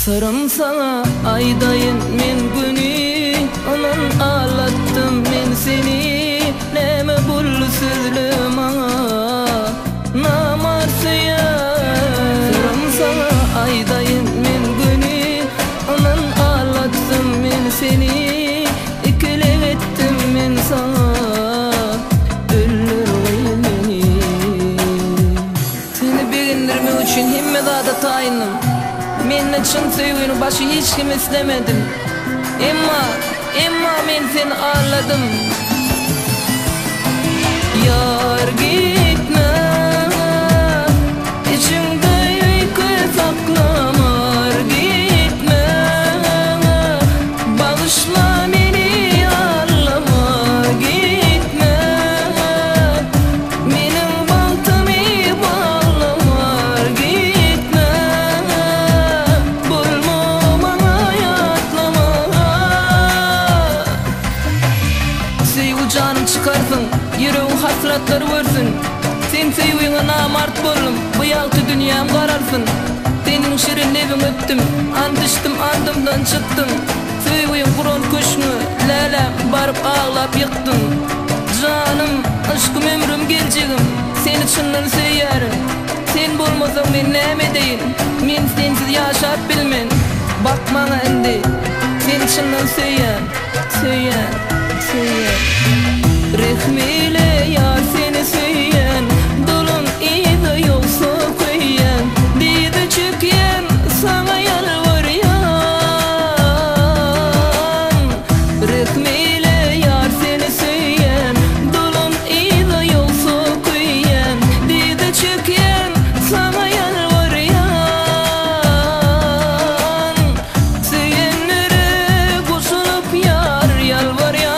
Sırım sana aydayın men günü, anan ağlattım men seni. Neme bullu sözlüm ağa namarsiya. Sırım sana aydayın men günü, anan ağlattım men seni. İkilem ettim men sana, öldür beni. Seni beğendirmek için himme dağda tayindim. Men için sevgini başı hiç kim istemedim. Emma men seni ağladım. Yar gitme, içimde uyku saklama. Yar gitme, bağışla beni ağlama. Gitme, benim baltımı bağlama. Gitme, bulma bana yatlama. Sevgi canım çıkarsın, yüreğim hasratları vursun. Sen sevgiğine namart bollum, bu yaltı dünyam kararsın. Senin şirin evin öptüm, andıştım andımdan çıktım. Sevgiğin kuron kuşunu, lelem barıp ağlap yıktın. Canım, aşkım ömrüm geleceğim, sen içinden seyyarım. Sen bulmasan ben neme deyin, men sensiz yaşap bilmen. Bakmana endi, sen içinden seyyan. Rehmiyle yar seni söyyen, dolun iyi de yoksa koyyan. Dide çökyen, sana yalvaryan. Rehmiyle yar seni söyyen, dolun iyi de yoksa koyyan. Dide çökyen, sana yalvaryan. Söyyenlere koşulup yar yalvaryan.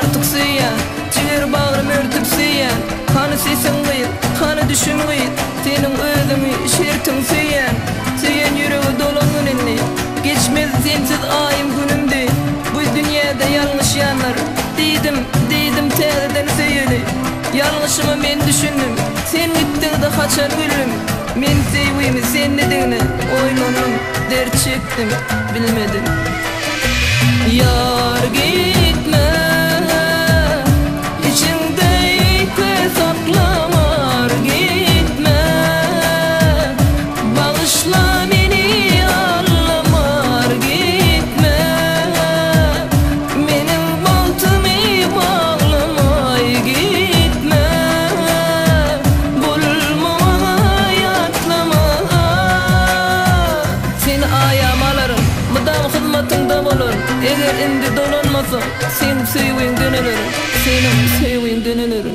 Artık seyyan, ciğer bağrım örtüp seyyan. Kanı seysen kıyıt, kanı düşün kıyıt. Senin özümü şertin seyyan. Seyyan yüreği dolanın enli, geçmez sensiz ayım günümde. Bu dünyada yanlış yanlar, dedim terden seyeli. Yanlışımı men düşündüm, sen gittin de kaçar gülüm. Men sevgimi sen dediğini oynanım, dert çektim bilmedim. Yar gitme, eğer indi dolanmasa, senin sevgin dönülür, senin sevgin dönülür.